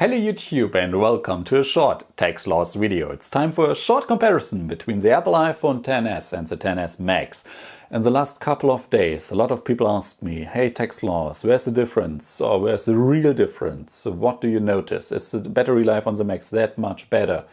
Hello YouTube and welcome to a short Techsloth video. It's time for a short comparison between the Apple iPhone XS and the XS Max. In the last couple of days, a lot of people asked me, hey Techsloth, where's the difference? Or where's the real difference? So what do you notice? Is the battery life on the Max that much better?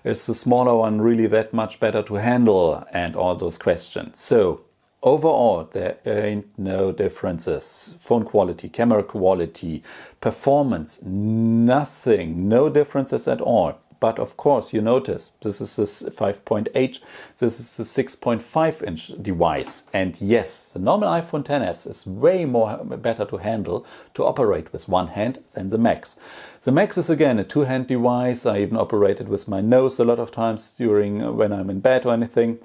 Is the smaller one really that much better to handle? And all those questions. So overall, there ain't no differences. Phone quality, camera quality, performance, nothing, no differences at all. But of course, you notice this is a 5.8, this is a 6.5 inch device. And yes, the normal iPhone XS is way better to handle, to operate with one hand than the Max. The Max is again a two-hand device. I even operated with my nose a lot of times during when I'm in bed or anything.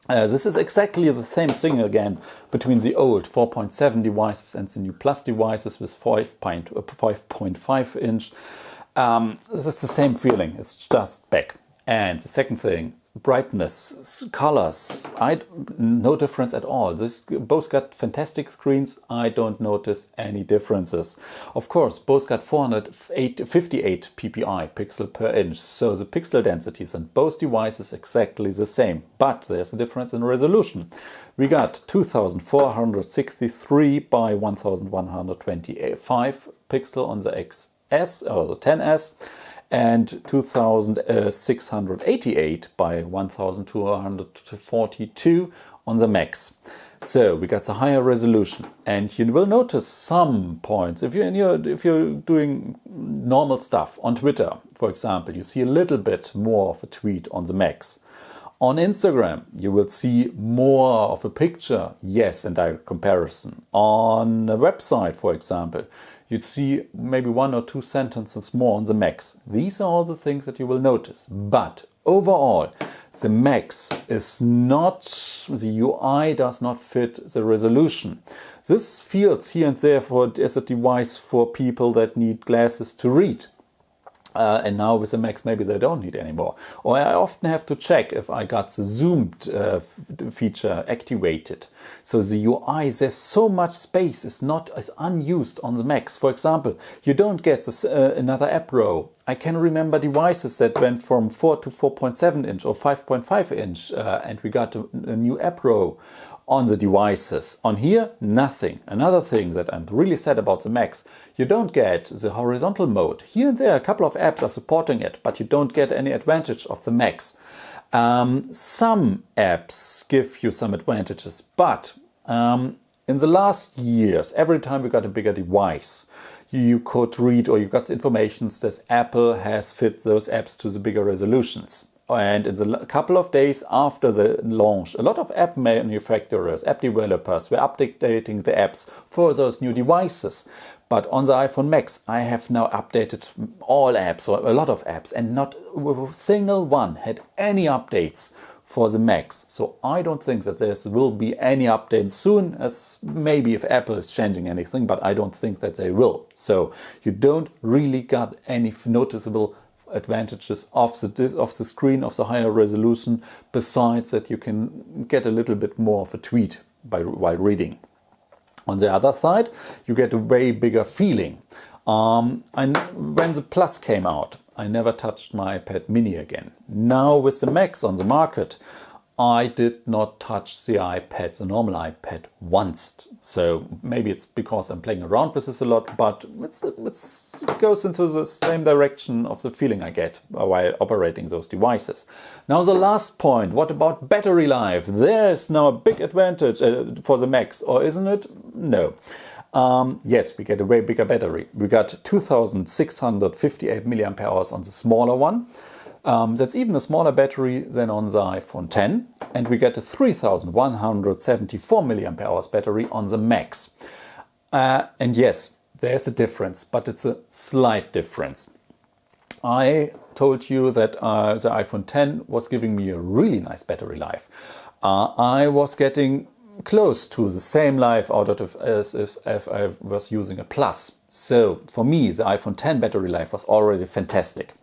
This is exactly the same thing again between the old 4.7 devices and the new Plus devices with 5.5 inch. It's the same feeling, it's just back. And the second thing, brightness, colors, no difference at all. This both got fantastic screens. I don't notice any differences. Of course, both got 458 ppi, pixel per inch. So the pixel densities on both devices exactly the same. But there's a difference in resolution. We got 2463 by 1125 pixel on the XS or the XS. And 2688 by 1242 on the Max. So we got the higher resolution, and you will notice some points. If you're doing normal stuff on Twitter, for example, you see a little bit more of a tweet on the Max. On Instagram, you will see more of a picture, yes, in direct comparison. On a website, for example, you'd see maybe one or two sentences more on the Max. These are all the things that you will notice. But overall, the Max is not, the UI does not fit the resolution. This feels here and there as a device for people that need glasses to read. And now with the Max, maybe they don't need anymore. Or I often have to check if I got the zoomed feature activated. So the UI, there's so much space, is not as unused on the Max. For example, you don't get this, another app row. I can remember devices that went from 4 to 4.7 inch or 5.5 inch and we got a new app row on the devices. On here, nothing. Another thing that I'm really sad about the Max, you don't get the horizontal mode. Here and there, a couple of apps are supporting it, but you don't get any advantage of the Max. Some apps give you some advantages, but in the last years, every time we got a bigger device, you could read or you got the information that Apple has fit those apps to the bigger resolutions. And in the couple of days after the launch, a lot of app manufacturers, app developers were updating the apps for those new devices. But on the iPhone Max, I have now updated all apps, or a lot of apps, and not a single one had any updates for the Max. So I don't think that there will be any updates soon, as maybe if Apple is changing anything, but I don't think that they will. So you don't really got any noticeable advantages of the screen, of the higher resolution, besides that you can get a little bit more of a tweet while reading. On the other side, you get a way bigger feeling. And when the Plus came out, I never touched my iPad mini again. Now with the Max on the market, I did not touch the iPad, the normal iPad, once. So maybe it's because I'm playing around with this a lot, but it goes into the same direction of the feeling I get while operating those devices. Now the last point, what about battery life? There's now a big advantage for the Max, or isn't it? No. Yes, we get a way bigger battery. We got 2658 milliampere hours on the smaller one. That's even a smaller battery than on the iPhone X, and we get a 3174 milliampere hours battery on the Max. And yes, there's a difference, but it's a slight difference. I told you that the iPhone X was giving me a really nice battery life. I was getting close to the same life out of as if I was using a Plus. So for me, the iPhone X battery life was already fantastic.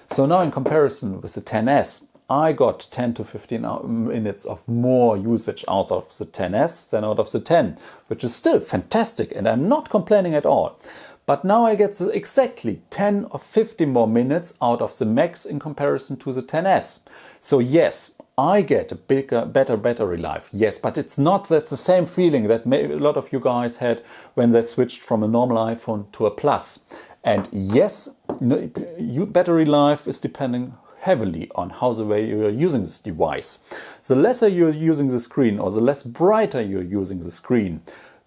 So now in comparison with the XS, I got 10 to 15 minutes of more usage out of the XS than out of the 10, which is still fantastic, and I'm not complaining at all. But now I get exactly 10 or 15 more minutes out of the Max in comparison to the XS. So yes, I get a better battery life. Yes, but it's not that's the same feeling that maybe a lot of you guys had when they switched from a normal iPhone to a Plus. And yes, battery life is depending heavily on how the way you're using this device. The lesser you're using the screen or the less brighter you're using the screen,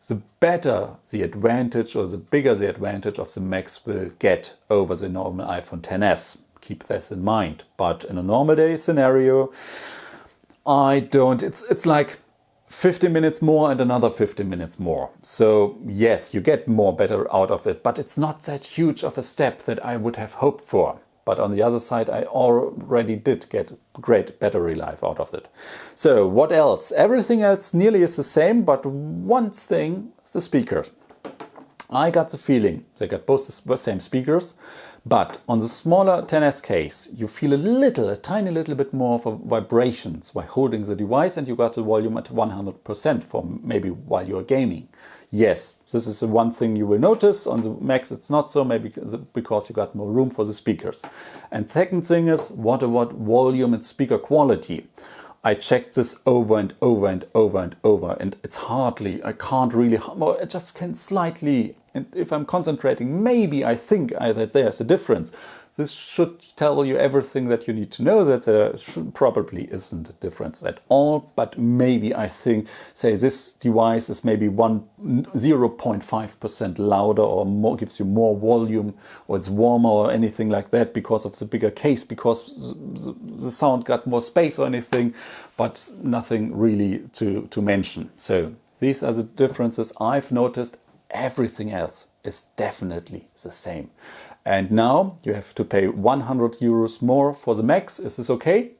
the better the advantage or the bigger the advantage of the Max will get over the normal iPhone XS. Keep this in mind. But in a normal day scenario, it's like 50 minutes more and another 50 minutes more. So yes, you get more better out of it, but it's not that huge of a step that I would have hoped for. But on the other side, I already did get great battery life out of it. So what else? Everything else nearly is the same, but one thing, the speakers. I got the feeling they got both the same speakers, but on the smaller XS case, you feel a tiny little bit more of a vibrations while holding the device, and you got the volume at 100% for maybe while you're gaming. Yes, this is the one thing you will notice. On the Max it's not so, maybe because you got more room for the speakers. And second thing is, what about volume and speaker quality? I checked this over and over and over and over, and it's I can't really, I just can slightly, and if I'm concentrating, maybe I think that there's a difference. This should tell you everything that you need to know, that there probably isn't a difference at all, but maybe I think, say this device is maybe 0.5% louder or more, gives you more volume, or it's warmer or anything like that because of the bigger case, because the sound got more space or anything, but nothing really to mention. So these are the differences I've noticed. Everything else is definitely the same. And now you have to pay 100 euros more for the Max. Is this okay?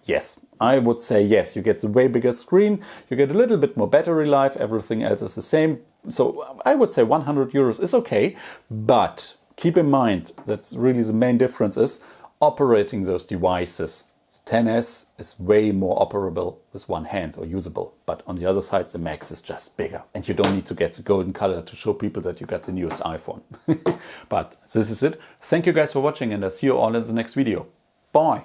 Yes, I would say yes. You get the way bigger screen, you get a little bit more battery life, everything else is the same. So I would say 100 euros is okay, but keep in mind that's really the main difference is operating those devices. The XS is way more operable with one hand or usable, but on the other side the Max is just bigger, and you don't need to get the golden color to show people that you got the newest iPhone. But this is it. Thank you guys for watching, and I'll see you all in the next video. Bye!